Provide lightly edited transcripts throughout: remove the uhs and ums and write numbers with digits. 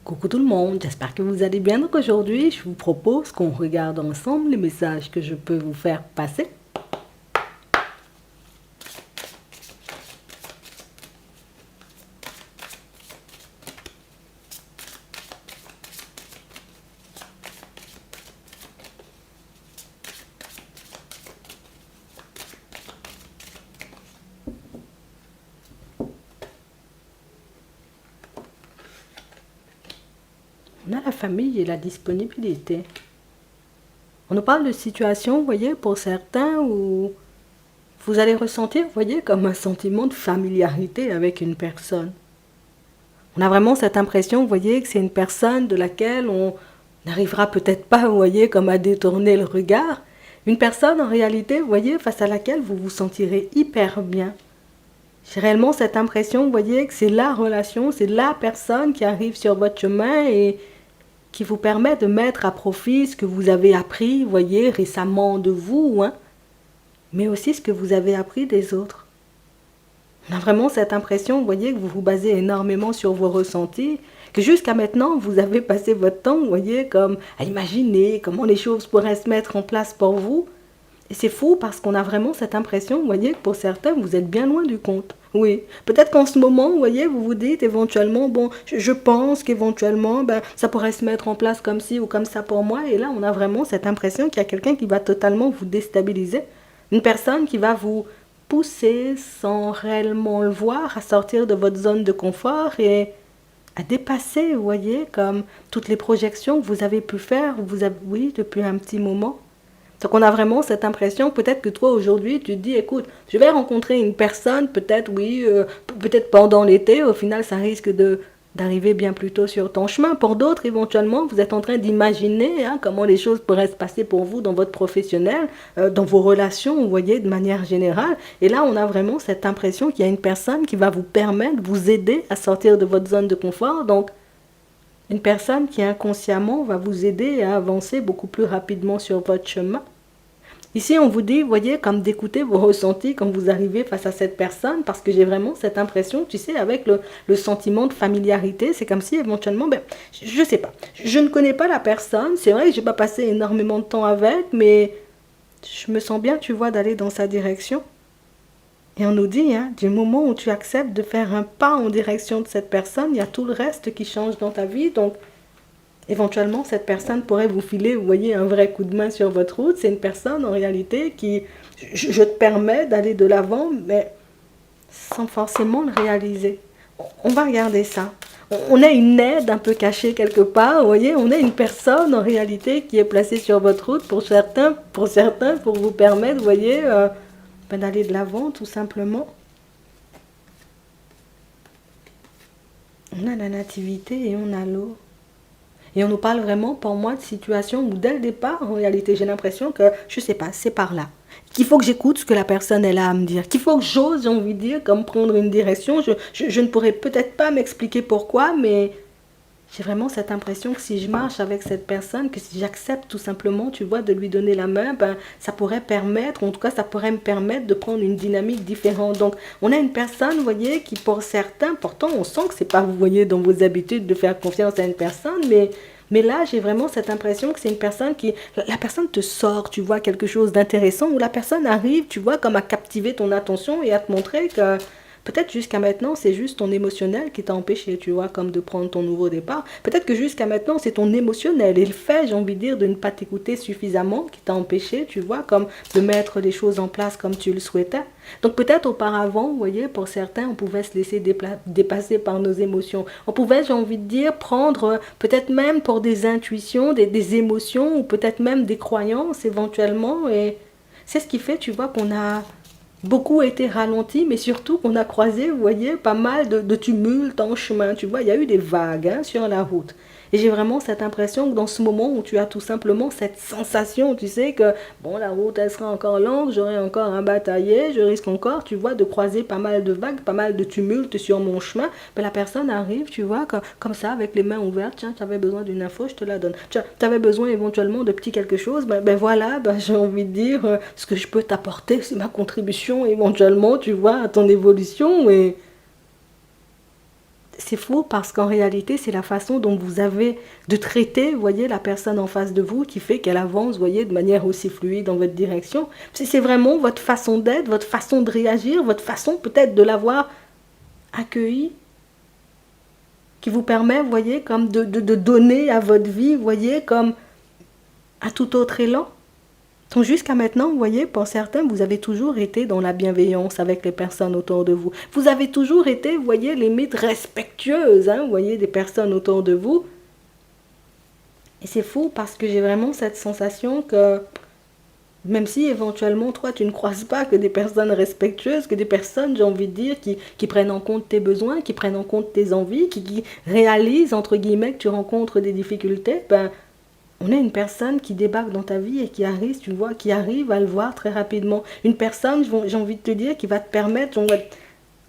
Coucou tout le monde, j'espère que vous allez bien. Donc aujourd'hui, je vous propose qu'on regarde ensemble les messages que je peux vous faire passer. On a la famille et la disponibilité. On nous parle de situations, vous voyez, pour certains où vous allez ressentir, vous voyez, comme un sentiment de familiarité avec une personne. On a vraiment cette impression, vous voyez, que c'est une personne de laquelle on n'arrivera peut-être pas, vous voyez, comme à détourner le regard. Une personne, en réalité, vous voyez, face à laquelle vous vous sentirez hyper bien. J'ai réellement cette impression, vous voyez, que c'est la relation, c'est la personne qui arrive sur votre chemin et qui vous permet de mettre à profit ce que vous avez appris, vous voyez, récemment de vous, hein, mais aussi ce que vous avez appris des autres. On a vraiment cette impression, vous voyez, que vous vous basez énormément sur vos ressentis, que jusqu'à maintenant, vous avez passé votre temps, vous voyez, comme à imaginer comment les choses pourraient se mettre en place pour vous. Et c'est fou parce qu'on a vraiment cette impression, vous voyez, que pour certains, vous êtes bien loin du compte. Oui, peut-être qu'en ce moment, vous voyez, vous vous dites éventuellement, bon, je pense qu'éventuellement, ben, ça pourrait se mettre en place comme ci ou comme ça pour moi. Et là, on a vraiment cette impression qu'il y a quelqu'un qui va totalement vous déstabiliser. Une personne qui va vous pousser sans réellement le voir à sortir de votre zone de confort et à dépasser, vous voyez, comme toutes les projections que vous avez pu faire, vous avez, oui, depuis un petit moment. Donc on a vraiment cette impression, peut-être que toi aujourd'hui tu te dis, écoute, je vais rencontrer une personne, peut-être oui, peut-être pendant l'été, au final ça risque d'arriver bien plus tôt sur ton chemin. Pour d'autres, éventuellement, vous êtes en train d'imaginer hein, comment les choses pourraient se passer pour vous dans votre professionnel, dans vos relations, vous voyez, de manière générale. Et là, on a vraiment cette impression qu'il y a une personne qui va vous permettre, vous aider à sortir de votre zone de confort. Donc, une personne qui inconsciemment va vous aider à avancer beaucoup plus rapidement sur votre chemin. Ici, on vous dit, vous voyez, comme d'écouter vos ressentis quand vous arrivez face à cette personne, parce que j'ai vraiment cette impression, tu sais, avec le sentiment de familiarité, c'est comme si éventuellement, ben, je sais pas, je ne connais pas la personne, c'est vrai que j'ai pas passé énormément de temps avec, mais je me sens bien, tu vois, d'aller dans sa direction. Et on nous dit, hein, du moment où tu acceptes de faire un pas en direction de cette personne, il y a tout le reste qui change dans ta vie. Donc, éventuellement, cette personne pourrait vous filer, vous voyez, un vrai coup de main sur votre route. C'est une personne, en réalité, qui, je te permets d'aller de l'avant, mais sans forcément le réaliser. On va regarder ça. On a une aide un peu cachée quelque part, vous voyez, on a une personne, en réalité, qui est placée sur votre route pour vous permettre, vous voyez, d'aller de l'avant, tout simplement. On a la nativité et on a l'eau. Et on nous parle vraiment, pour moi, de situations où, dès le départ, en réalité, j'ai l'impression que, je sais pas, c'est par là. Qu'il faut que j'écoute ce que la personne elle a à me dire. Qu'il faut que j'ose, j'ai envie de dire, comme prendre une direction. Je ne pourrais peut-être pas m'expliquer pourquoi, mais j'ai vraiment cette impression que si je marche avec cette personne, que si j'accepte tout simplement, tu vois, de lui donner la main, ben, ça pourrait permettre, en tout cas, ça pourrait me permettre de prendre une dynamique différente. Donc, on a une personne, vous voyez, qui pour certains, pourtant, on sent que c'est pas, vous voyez, dans vos habitudes de faire confiance à une personne, mais là, j'ai vraiment cette impression que c'est une personne qui, la personne te sort, tu vois, quelque chose d'intéressant, ou la personne arrive, tu vois, comme à captiver ton attention et à te montrer que peut-être jusqu'à maintenant, c'est juste ton émotionnel qui t'a empêché, tu vois, comme de prendre ton nouveau départ. Peut-être que jusqu'à maintenant, c'est ton émotionnel et le fait, j'ai envie de dire, de ne pas t'écouter suffisamment qui t'a empêché, tu vois, comme de mettre les choses en place comme tu le souhaitais. Donc peut-être auparavant, vous voyez, pour certains, on pouvait se laisser dépasser par nos émotions. On pouvait, j'ai envie de dire, prendre peut-être même pour des intuitions, des émotions ou peut-être même des croyances éventuellement. Et c'est ce qui fait, tu vois, qu'on a beaucoup été ralenti, mais surtout qu'on a croisé, vous voyez, pas mal de tumultes en chemin. Tu vois, il y a eu des vagues hein, sur la route. Et j'ai vraiment cette impression que dans ce moment où tu as tout simplement cette sensation, tu sais que, bon, la route, elle sera encore longue, j'aurai encore un batailler, je risque encore, tu vois, de croiser pas mal de vagues, pas mal de tumultes sur mon chemin. Mais la personne arrive, tu vois, comme ça, avec les mains ouvertes, tiens, tu avais besoin d'une info, je te la donne. Tu avais besoin éventuellement de petit quelque chose, ben voilà, ben, j'ai envie de dire, ce que je peux t'apporter, c'est ma contribution éventuellement, tu vois, à ton évolution. Et c'est faux parce qu'en réalité, c'est la façon dont vous avez de traiter, vous voyez, la personne en face de vous qui fait qu'elle avance, vous voyez, de manière aussi fluide dans votre direction. C'est vraiment votre façon d'être, votre façon de réagir, votre façon peut-être de l'avoir accueilli qui vous permet, vous voyez, comme de donner à votre vie, vous voyez, comme à tout autre élan. Donc jusqu'à maintenant, vous voyez, pour certains, vous avez toujours été dans la bienveillance avec les personnes autour de vous. Vous avez toujours été, vous voyez, limite respectueuse, hein, vous voyez, des personnes autour de vous. Et c'est fou parce que j'ai vraiment cette sensation que, même si éventuellement, toi, tu ne croises pas que des personnes respectueuses, que des personnes, j'ai envie de dire, qui prennent en compte tes besoins, qui prennent en compte tes envies, qui réalisent, entre guillemets, que tu rencontres des difficultés, ben, on a une personne qui débarque dans ta vie et qui arrive, tu vois, qui arrive à le voir très rapidement. Une personne, j'ai envie de te dire, qui va te permettre,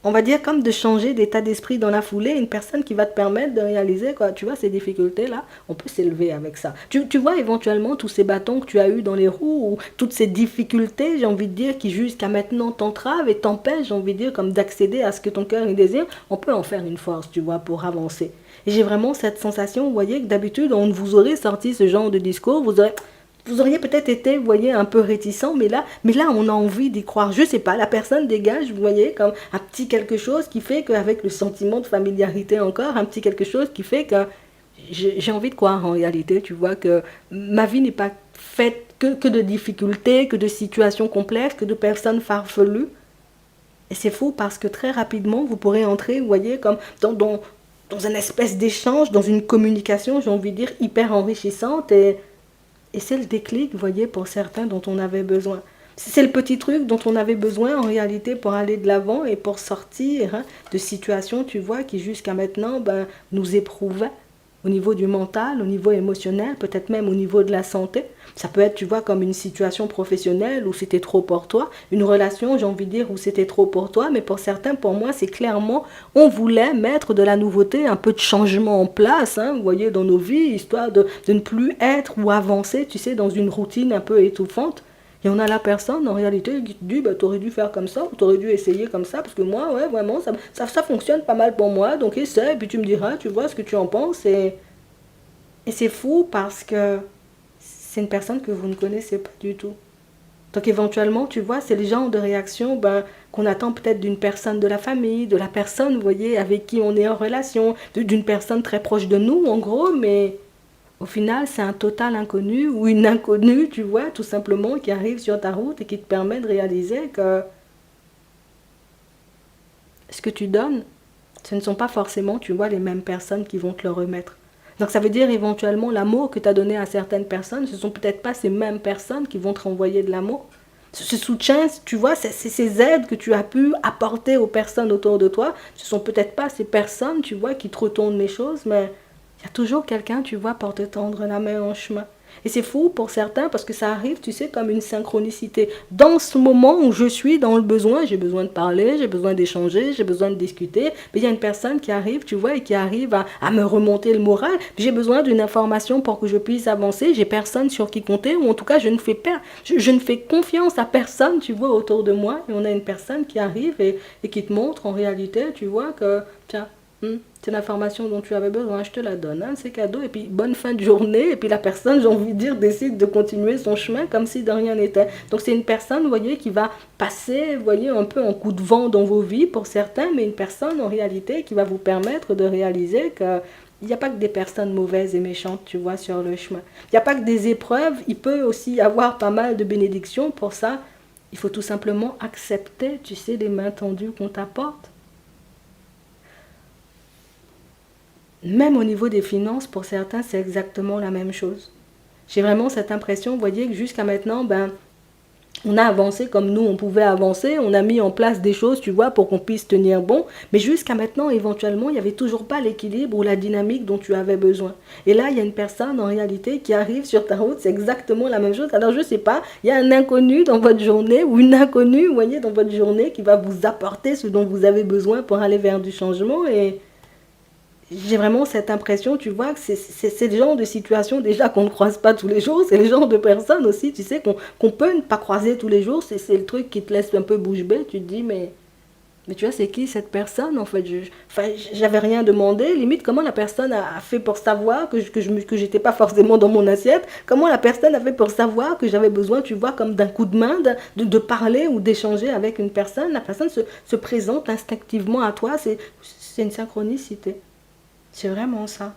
on va dire comme de changer d'état d'esprit dans la foulée, une personne qui va te permettre de réaliser, quoi, tu vois, ces difficultés-là, on peut s'élever avec ça. Tu vois éventuellement tous ces bâtons que tu as eu dans les roues, ou toutes ces difficultés, j'ai envie de dire, qui jusqu'à maintenant t'entravent et t'empêchent, j'ai envie de dire, comme d'accéder à ce que ton cœur y désire, on peut en faire une force, tu vois, pour avancer. Et j'ai vraiment cette sensation, vous voyez, que d'habitude, on vous aurait sorti ce genre de discours, vous auriez peut-être été, vous voyez, un peu réticent, mais là, on a envie d'y croire. Je sais pas, la personne dégage, vous voyez, comme un petit quelque chose qui fait qu'avec le sentiment de familiarité encore, un petit quelque chose qui fait que j'ai envie de croire en réalité, tu vois, que ma vie n'est pas faite que de difficultés, que de situations complexes, que de personnes farfelues. Et c'est fou parce que très rapidement, vous pourrez entrer, vous voyez, comme dans une espèce d'échange, dans une communication, j'ai envie de dire, hyper enrichissante. Et c'est le déclic, vous voyez, pour certains dont on avait besoin. C'est le petit truc dont on avait besoin en réalité pour aller de l'avant et pour sortir, hein, de situations, tu vois, qui jusqu'à maintenant ben, nous éprouvaient au niveau du mental, au niveau émotionnel, peut-être même au niveau de la santé. Ça peut être, tu vois, comme une situation professionnelle où c'était trop pour toi, une relation, j'ai envie de dire, où c'était trop pour toi, mais pour certains, pour moi, c'est clairement, on voulait mettre de la nouveauté, un peu de changement en place, hein, vous voyez, dans nos vies, histoire de ne plus être ou avancer, tu sais, dans une routine un peu étouffante. Et on a la personne, en réalité, qui te dit, bah, t'aurais dû faire comme ça, ou t'aurais dû essayer comme ça, parce que moi, ouais, vraiment, ça fonctionne pas mal pour moi, donc essaie, et puis tu me diras, tu vois, ce que tu en penses, et c'est fou parce que c'est une personne que vous ne connaissez pas du tout. Donc éventuellement, tu vois, c'est le genre de réaction ben, qu'on attend peut-être d'une personne de la famille, de la personne, vous voyez, avec qui on est en relation, d'une personne très proche de nous, en gros, mais au final, c'est un total inconnu ou une inconnue, tu vois, tout simplement, qui arrive sur ta route et qui te permet de réaliser que ce que tu donnes, ce ne sont pas forcément, tu vois, les mêmes personnes qui vont te le remettre. Donc ça veut dire éventuellement l'amour que tu as donné à certaines personnes, ce ne sont peut-être pas ces mêmes personnes qui vont te renvoyer de l'amour. Ce soutien, tu vois, ces aides que tu as pu apporter aux personnes autour de toi, ce ne sont peut-être pas ces personnes, tu vois, qui te retournent les choses, mais il y a toujours quelqu'un, tu vois, pour te tendre la main en chemin. Et c'est fou pour certains parce que ça arrive, tu sais, comme une synchronicité. Dans ce moment où je suis dans le besoin, j'ai besoin de parler, j'ai besoin d'échanger, j'ai besoin de discuter, mais il y a une personne qui arrive, tu vois, et qui arrive à me remonter le moral. J'ai besoin d'une information pour que je puisse avancer. J'ai personne sur qui compter, ou en tout cas, je ne fais confiance à personne, tu vois, autour de moi. Et on a une personne qui arrive et qui te montre en réalité, tu vois, que, tiens, c'est l'information dont tu avais besoin, je te la donne, hein, c'est cadeau, et puis bonne fin de journée, et puis la personne, j'ai envie de dire, décide de continuer son chemin comme si de rien n'était. Donc c'est une personne, vous voyez, qui va passer, vous voyez, un peu en coup de vent dans vos vies pour certains, mais une personne en réalité qui va vous permettre de réaliser que il n'y a pas que des personnes mauvaises et méchantes, tu vois, sur le chemin. Il n'y a pas que des épreuves, il peut aussi y avoir pas mal de bénédictions. Pour ça, il faut tout simplement accepter, tu sais, les mains tendues qu'on t'apporte. Même au niveau des finances, pour certains, c'est exactement la même chose. J'ai vraiment cette impression, vous voyez, que jusqu'à maintenant, ben, on a avancé comme nous, on pouvait avancer, on a mis en place des choses, tu vois, pour qu'on puisse tenir bon, mais jusqu'à maintenant, éventuellement, il n'y avait toujours pas l'équilibre ou la dynamique dont tu avais besoin. Et là, il y a une personne, en réalité, qui arrive sur ta route, c'est exactement la même chose. Alors, je ne sais pas, il y a un inconnu dans votre journée, ou une inconnue, vous voyez, dans votre journée, qui va vous apporter ce dont vous avez besoin pour aller vers du changement, et j'ai vraiment cette impression, tu vois, que c'est le genre de situation déjà qu'on ne croise pas tous les jours, c'est le genre de personnes aussi, tu sais, qu'on peut ne pas croiser tous les jours, c'est le truc qui te laisse un peu bouche bée, tu te dis, mais Mais tu vois, c'est qui cette personne en fait? J'avais rien demandé. Limite, comment la personne a fait pour savoir que j'étais pas forcément dans mon assiette? Comment la personne a fait pour savoir que j'avais besoin, tu vois, comme d'un coup de main, de parler ou d'échanger avec une personne? La personne se présente instinctivement à toi. C'est une synchronicité. C'est vraiment ça.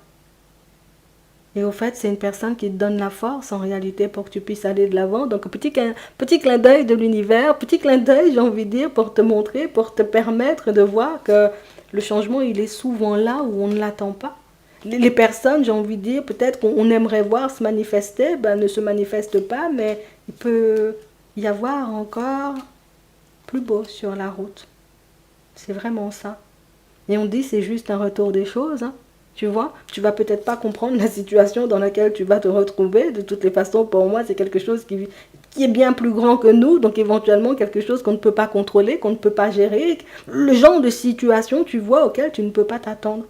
Et au fait, c'est une personne qui te donne la force en réalité pour que tu puisses aller de l'avant. Donc, petit clin d'œil de l'univers, petit clin d'œil, j'ai envie de dire, pour te montrer, pour te permettre de voir que le changement, il est souvent là où on ne l'attend pas. Les personnes, j'ai envie de dire, peut-être qu'on aimerait voir se manifester, ben, ne se manifestent pas, mais il peut y avoir encore plus beau sur la route. C'est vraiment ça. Et on dit c'est juste un retour des choses, hein. Tu vois, tu vas peut-être pas comprendre la situation dans laquelle tu vas te retrouver. De toutes les façons, pour moi, c'est quelque chose qui est bien plus grand que nous. Donc éventuellement quelque chose qu'on ne peut pas contrôler, qu'on ne peut pas gérer. Le genre de situation, tu vois, auquel tu ne peux pas t'attendre.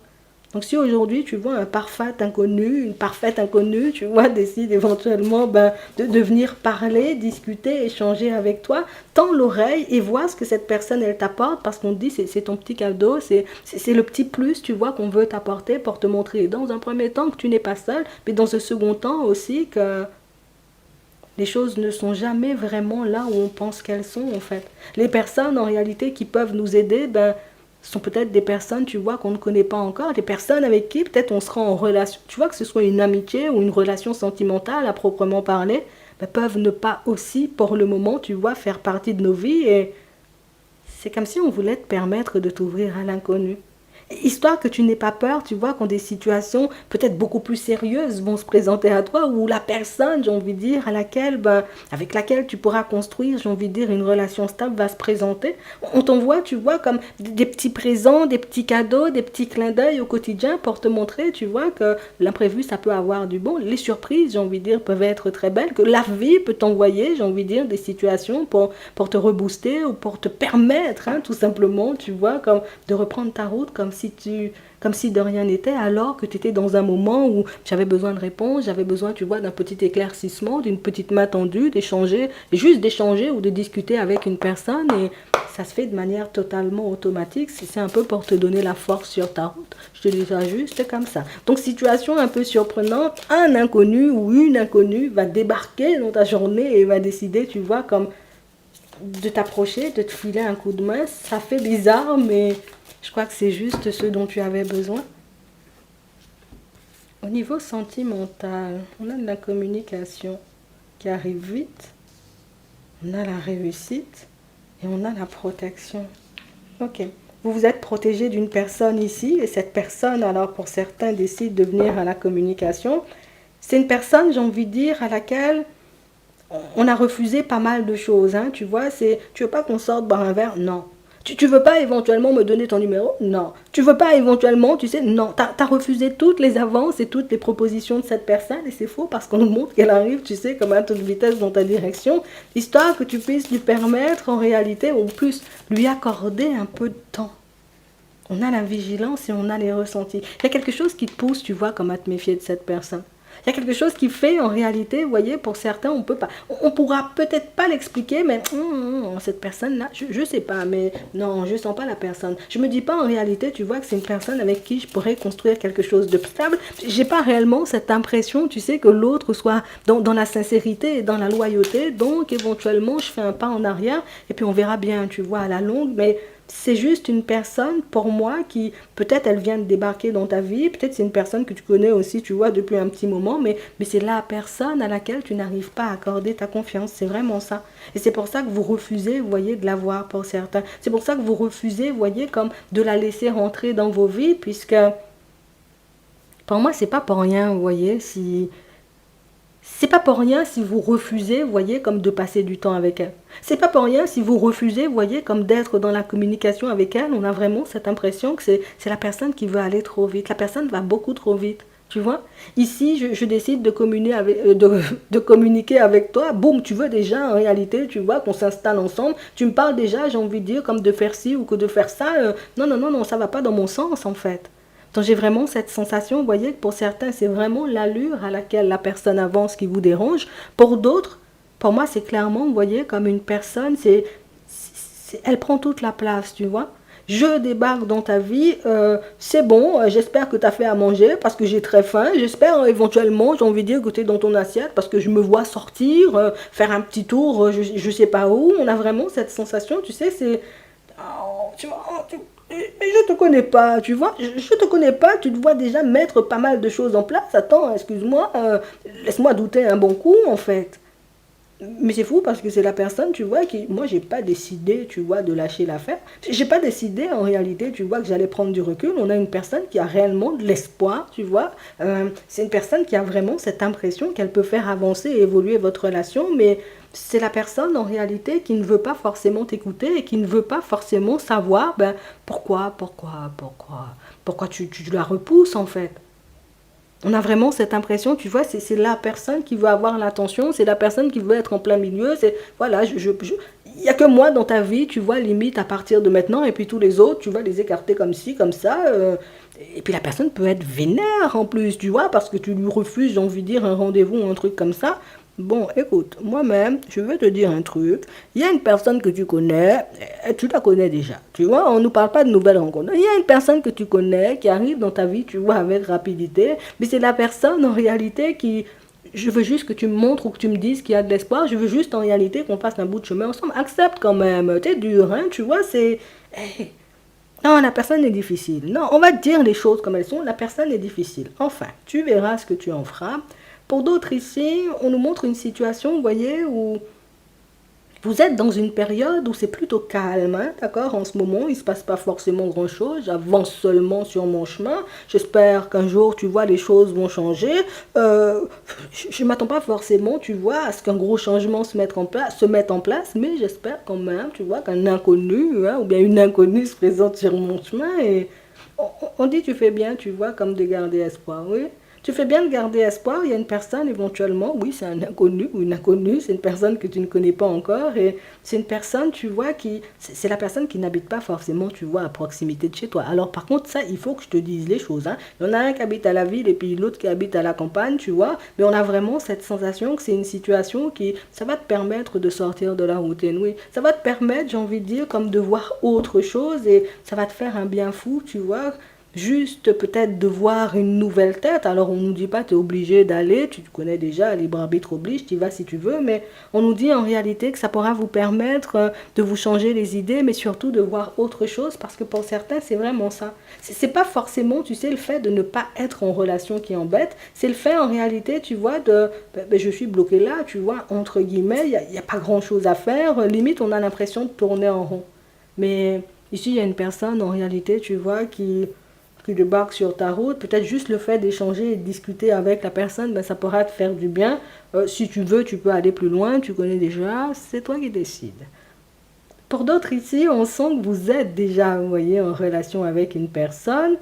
Donc si aujourd'hui tu vois un parfait inconnu, une parfaite inconnue, tu vois, décide éventuellement de venir parler, discuter, échanger avec toi, tends l'oreille et vois ce que cette personne elle t'apporte parce qu'on te dit c'est ton petit cadeau, c'est le petit plus, tu vois, qu'on veut t'apporter pour te montrer dans un premier temps que tu n'es pas seul, mais dans un second temps aussi que les choses ne sont jamais vraiment là où on pense qu'elles sont en fait. Les personnes en réalité qui peuvent nous aider, ben sont peut-être des personnes, tu vois, qu'on ne connaît pas encore, des personnes avec qui peut-être on sera en relation, tu vois, que ce soit une amitié ou une relation sentimentale à proprement parler, ben, peuvent ne pas aussi, pour le moment, tu vois, faire partie de nos vies et c'est comme si on voulait te permettre de t'ouvrir à l'inconnu. Histoire que tu n'aies pas peur, tu vois, quand des situations peut-être beaucoup plus sérieuses vont se présenter à toi, ou la personne, j'ai envie de dire, avec laquelle tu pourras construire, j'ai envie de dire, une relation stable va se présenter. On t'envoie, tu vois, comme des petits présents, des petits cadeaux, des petits clins d'œil au quotidien pour te montrer, tu vois, que l'imprévu, ça peut avoir du bon. Les surprises, j'ai envie de dire, peuvent être très belles, que la vie peut t'envoyer, j'ai envie de dire, des situations pour te rebooster ou pour te permettre, hein, tout simplement, tu vois, comme de reprendre ta route comme si de rien n'était, alors que tu étais dans un moment où j'avais besoin de réponse, j'avais besoin, tu vois, d'un petit éclaircissement, d'une petite main tendue, d'échanger, juste d'échanger ou de discuter avec une personne, et ça se fait de manière totalement automatique. C'est un peu pour te donner la force sur ta route. Je te dis ça juste comme ça. Donc, situation un peu surprenante, un inconnu ou une inconnue va débarquer dans ta journée et va décider, tu vois, comme de t'approcher, de te filer un coup de main. Ça fait bizarre, mais je crois que c'est juste ce dont tu avais besoin. Au niveau sentimental, on a de la communication qui arrive vite, on a la réussite et on a la protection. Ok. Vous vous êtes protégé d'une personne ici et cette personne, alors pour certains, décide de venir à la communication. C'est une personne, j'ai envie de dire, à laquelle on a refusé pas mal de choses. Hein, tu vois, tu veux pas qu'on sorte boire un verre? Non. Tu veux pas éventuellement me donner ton numéro? Non. Tu veux pas éventuellement, tu sais, non. T'as refusé toutes les avances et toutes les propositions de cette personne et c'est faux parce qu'on nous montre qu'elle arrive, tu sais, comme à toute vitesse dans ta direction, histoire que tu puisses lui permettre en réalité, ou plus, lui accorder un peu de temps. On a la vigilance et on a les ressentis. Il y a quelque chose qui te pousse, tu vois, comme à te méfier de cette personne. Il y a quelque chose qui fait, en réalité, vous voyez, pour certains, on peut pas. On pourra peut-être pas l'expliquer, mais cette personne-là, je sais pas, mais non, je sens pas la personne. Je me dis pas en réalité, tu vois, que c'est une personne avec qui je pourrais construire quelque chose de stable. J'ai pas réellement cette impression, tu sais, que l'autre soit dans la sincérité et dans la loyauté. Donc, éventuellement, je fais un pas en arrière et puis on verra bien, tu vois, à la longue, mais c'est juste une personne, pour moi, qui, peut-être elle vient de débarquer dans ta vie, peut-être c'est une personne que tu connais aussi, tu vois, depuis un petit moment, mais c'est la personne à laquelle tu n'arrives pas à accorder ta confiance, c'est vraiment ça. Et c'est pour ça que vous refusez, vous voyez, de la voir pour certains. C'est pour ça que vous refusez, vous voyez, comme de la laisser rentrer dans vos vies, puisque, pour moi, c'est pas pour rien, vous voyez, si... C'est pas pour rien si vous refusez, vous voyez, comme de passer du temps avec elle. C'est pas pour rien si vous refusez, vous voyez, comme d'être dans la communication avec elle. On a vraiment cette impression que c'est la personne qui veut aller trop vite. La personne va beaucoup trop vite, tu vois. Ici, je décide de communiquer avec toi. Boum, tu veux déjà, en réalité, tu vois, qu'on s'installe ensemble. Tu me parles déjà, j'ai envie de dire, comme de faire ci ou que de faire ça. Non, non, non, non, ça va pas dans mon sens, en fait. Donc j'ai vraiment cette sensation, vous voyez, que pour certains, c'est vraiment l'allure à laquelle la personne avance qui vous dérange. Pour d'autres, pour moi, c'est clairement, vous voyez, comme une personne, elle prend toute la place, tu vois. je débarque dans ta vie, c'est bon, j'espère que tu as fait à manger parce que j'ai très faim, j'espère éventuellement, j'ai envie de dire, goûter dans ton assiette parce que je me vois sortir, faire un petit tour, je sais pas où, on a vraiment cette sensation, tu sais, c'est... Oh, tu vois, mais je te connais pas, tu vois, je te connais pas, tu te vois déjà mettre pas mal de choses en place, attends, excuse-moi, laisse-moi douter un bon coup en fait. Mais c'est fou parce que c'est la personne, tu vois, qui... Moi, j'ai pas décidé, tu vois, de lâcher l'affaire. J'ai pas décidé, en réalité, tu vois, que j'allais prendre du recul. On a une personne qui a réellement de l'espoir, tu vois. C'est une personne qui a vraiment cette impression qu'elle peut faire avancer et évoluer votre relation, mais c'est la personne, en réalité, qui ne veut pas forcément t'écouter et qui ne veut pas forcément savoir, ben, pourquoi tu la repousses, en fait. On a vraiment cette impression, tu vois, c'est la personne qui veut avoir l'attention, c'est la personne qui veut être en plein milieu, c'est, voilà, il n'y a que moi dans ta vie, tu vois, limite à partir de maintenant, et puis tous les autres, tu vas les écarter comme ci, comme ça, et puis la personne peut être vénère en plus, tu vois, parce que tu lui refuses, j'ai envie de dire, un rendez-vous ou un truc comme ça. Bon, écoute, moi-même, je vais te dire un truc. Il y a une personne que tu connais, tu la connais déjà. Tu vois, on ne nous parle pas de nouvelles rencontres. Il y a une personne que tu connais qui arrive dans ta vie, tu vois, avec rapidité. Mais c'est la personne, en réalité, qui... Je veux juste que tu me montres ou que tu me dises qu'il y a de l'espoir. Je veux juste, en réalité, qu'on fasse un bout de chemin ensemble. Accepte quand même. T'es dur, hein, tu vois, c'est... Hey. Non, la personne est difficile. Non, on va dire les choses comme elles sont. La personne est difficile. Enfin, tu verras ce que tu en feras. Pour d'autres ici, on nous montre une situation, vous voyez, où vous êtes dans une période où c'est plutôt calme, hein, d'accord. En ce moment, il ne se passe pas forcément grand-chose. J'avance seulement sur mon chemin. J'espère qu'un jour, tu vois, les choses vont changer. Je ne m'attends pas forcément, tu vois, à ce qu'un gros changement se mette en place, mais j'espère quand même, tu vois, qu'un inconnu, hein, ou bien une inconnue se présente sur mon chemin. Et on dit, tu fais bien, tu vois, comme de garder espoir, oui. Tu fais bien de garder espoir, il y a une personne éventuellement, oui, c'est un inconnu ou une inconnue, c'est une personne que tu ne connais pas encore, et c'est une personne, tu vois, c'est la personne qui n'habite pas forcément, tu vois, à proximité de chez toi. Alors par contre, ça, il faut que je te dise les choses, hein. Il y en a un qui habite à la ville et puis l'autre qui habite à la campagne, tu vois, mais on a vraiment cette sensation que c'est une situation qui, ça va te permettre de sortir de la routine, oui. Ça va te permettre, j'ai envie de dire, comme de voir autre chose, et ça va te faire un bien fou, tu vois. Juste peut-être de voir une nouvelle tête. Alors on nous dit pas tu es obligé d'aller, tu te connais déjà, libre arbitre oblige, tu y vas si tu veux, mais on nous dit en réalité que ça pourra vous permettre de vous changer les idées, mais surtout de voir autre chose, parce que pour certains c'est vraiment ça. C'est pas forcément, tu sais, le fait de ne pas être en relation qui embête, c'est le fait en réalité, tu vois, je suis bloqué là, tu vois, entre guillemets, il y a pas grand-chose à faire, limite on a l'impression de tourner en rond. Mais ici il y a une personne en réalité, tu vois, qui débarque sur ta route, peut-être juste le fait d'échanger et de discuter avec la personne, ben, ça pourra te faire du bien. Si tu veux, tu peux aller plus loin, tu connais déjà, c'est toi qui décides. Pour d'autres ici, on sent que vous êtes déjà, vous voyez, en relation avec une personne.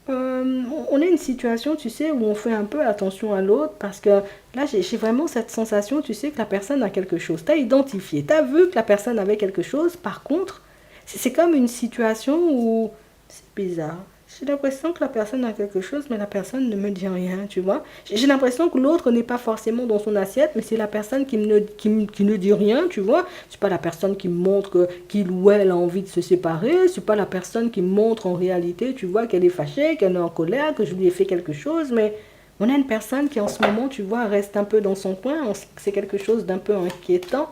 On a une situation, tu sais, où on fait un peu attention à l'autre parce que là, j'ai vraiment cette sensation, tu sais, que la personne a quelque chose. Tu as identifié, tu as vu que la personne avait quelque chose. Par contre, c'est comme une situation où c'est bizarre. J'ai l'impression que la personne a quelque chose, mais la personne ne me dit rien, tu vois. J'ai l'impression que l'autre n'est pas forcément dans son assiette, mais c'est la personne qui ne dit rien, tu vois. C'est pas la personne qui me montre qu'il ou elle a envie de se séparer. C'est pas la personne qui me montre en réalité, tu vois, qu'elle est fâchée, qu'elle est en colère, que je lui ai fait quelque chose, mais on a une personne qui en ce moment, tu vois, reste un peu dans son coin. C'est quelque chose d'un peu inquiétant.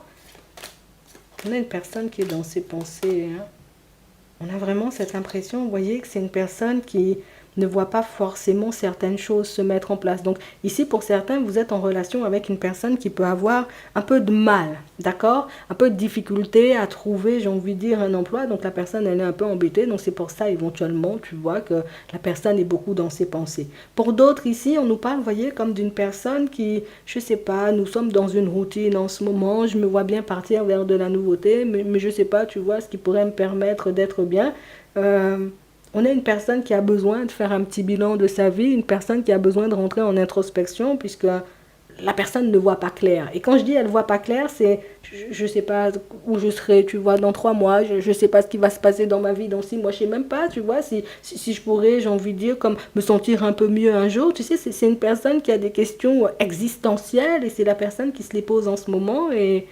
On a une personne qui est dans ses pensées, hein. On a vraiment cette impression, vous voyez, que c'est une personne qui ne voit pas forcément certaines choses se mettre en place. Donc ici, pour certains, vous êtes en relation avec une personne qui peut avoir un peu de mal, d'accord? Un peu de difficulté à trouver, j'ai envie de dire, un emploi. Donc la personne, elle est un peu embêtée. Donc c'est pour ça, éventuellement, tu vois, que la personne est beaucoup dans ses pensées. Pour d'autres ici, on nous parle, vous voyez, comme d'une personne qui, je sais pas, nous sommes dans une routine en ce moment. Je me vois bien partir vers de la nouveauté, mais je sais pas, tu vois, ce qui pourrait me permettre d'être bien. On est une personne qui a besoin de faire un petit bilan de sa vie, une personne qui a besoin de rentrer en introspection, puisque la personne ne voit pas clair. Et quand je dis elle ne voit pas clair, c'est je ne sais pas où je serai, tu vois, dans 3 mois, je ne sais pas ce qui va se passer dans ma vie dans 6 mois, je ne sais même pas, tu vois, si je pourrais, j'ai envie de dire, comme me sentir un peu mieux un jour. Tu sais, c'est une personne qui a des questions existentielles et c'est la personne qui se les pose en ce moment et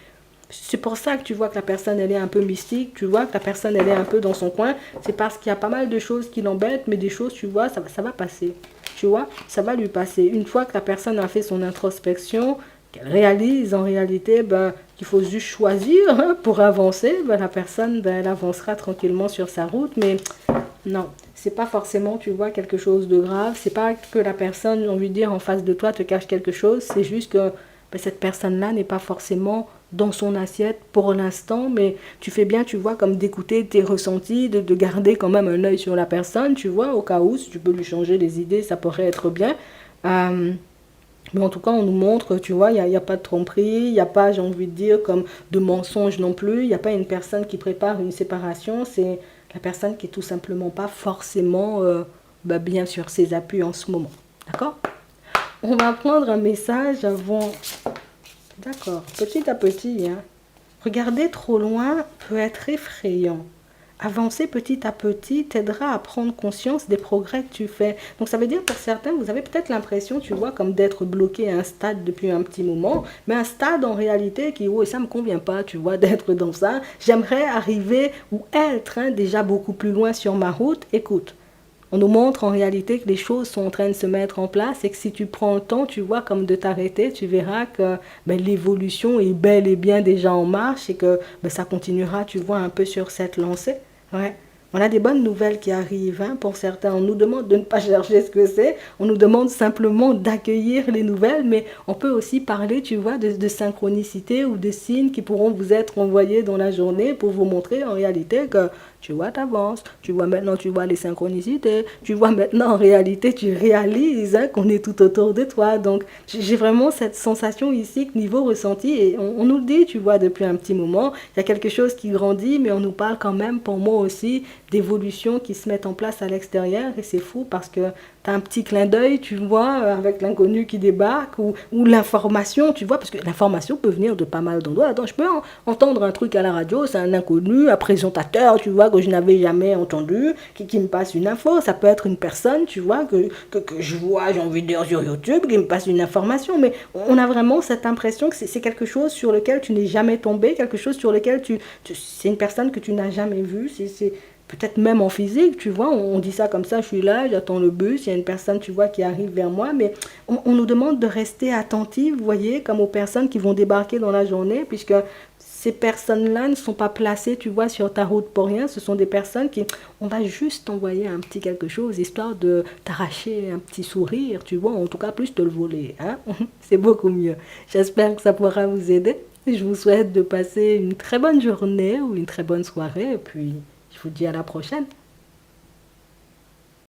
C'est pour ça que tu vois que la personne, elle est un peu mystique, tu vois que la personne, elle est un peu dans son coin. C'est parce qu'il y a pas mal de choses qui l'embêtent, mais des choses, tu vois, ça va passer. Tu vois, ça va lui passer. Une fois que la personne a fait son introspection, qu'elle réalise en réalité ben, qu'il faut juste choisir hein, pour avancer, ben, la personne, ben, elle avancera tranquillement sur sa route. Mais non, c'est pas forcément, tu vois, quelque chose de grave. C'est pas que la personne, j'ai envie de dire, en face de toi te cache quelque chose. C'est juste que ben, cette personne-là n'est pas forcément dans son assiette pour l'instant, mais tu fais bien, tu vois, comme d'écouter tes ressentis, de garder quand même un œil sur la personne, tu vois, au cas où, si tu peux lui changer les idées, ça pourrait être bien. Euh, mais en tout cas, on nous montre, tu vois, il y a pas de tromperie, il n'y a pas, j'ai envie de dire, comme de mensonges non plus. Il n'y a pas une personne qui prépare une séparation. C'est la personne qui est tout simplement pas forcément bah, bien sur ses appuis en ce moment. D'accord? On va prendre un message avant. D'accord, petit à petit. Hein. Regarder trop loin peut être effrayant. Avancer petit à petit t'aidera à prendre conscience des progrès que tu fais. Donc ça veut dire pour certains, vous avez peut-être l'impression, tu vois, comme d'être bloqué à un stade depuis un petit moment, mais un stade en réalité qui, oui, ça me convient pas, tu vois, d'être dans ça. J'aimerais arriver ou être hein, déjà beaucoup plus loin sur ma route. Écoute, on nous montre en réalité que les choses sont en train de se mettre en place et que si tu prends le temps, tu vois, comme de t'arrêter, tu verras que ben, l'évolution est bel et bien déjà en marche et que ben, ça continuera, tu vois, un peu sur cette lancée. Ouais. On a des bonnes nouvelles qui arrivent. Hein, pour certains, on nous demande de ne pas chercher ce que c'est. On nous demande simplement d'accueillir les nouvelles. Mais on peut aussi parler, tu vois, de synchronicité ou de signes qui pourront vous être envoyés dans la journée pour vous montrer en réalité que, tu vois, tu avances. Tu vois maintenant, tu vois les synchronicités. Tu vois maintenant, en réalité, tu réalises hein, qu'on est tout autour de toi. Donc, j'ai vraiment cette sensation ici que niveau ressenti, et on nous le dit, tu vois, depuis un petit moment, il y a quelque chose qui grandit, mais on nous parle quand même, pour moi aussi, d'évolutions qui se mettent en place à l'extérieur. Et c'est fou parce que tu as un petit clin d'œil, tu vois, avec l'inconnu qui débarque ou l'information, tu vois, parce que l'information peut venir de pas mal d'endroits. Attends, je peux entendre un truc à la radio, c'est un inconnu, un présentateur, tu vois, que je n'avais jamais entendu, qui me passe une info. Ça peut être une personne, tu vois, que je vois, j'ai envie de dire, sur YouTube, qui me passe une information. Mais on a vraiment cette impression que c'est quelque chose sur lequel tu n'es jamais tombé, quelque chose sur lequel c'est une personne que tu n'as jamais vue. C'est peut-être même en physique, tu vois, on dit ça comme ça, je suis là, j'attends le bus, il y a une personne, tu vois, qui arrive vers moi, mais on nous demande de rester attentifs, vous voyez, comme aux personnes qui vont débarquer dans la journée, puisque ces personnes-là ne sont pas placées, tu vois, sur ta route pour rien, ce sont des personnes qui, on va juste t'envoyer un petit quelque chose, histoire de t'arracher un petit sourire, tu vois, en tout cas plus te le voler, hein, c'est beaucoup mieux. J'espère que ça pourra vous aider. Je vous souhaite de passer une très bonne journée ou une très bonne soirée, et puis je vous dis à la prochaine.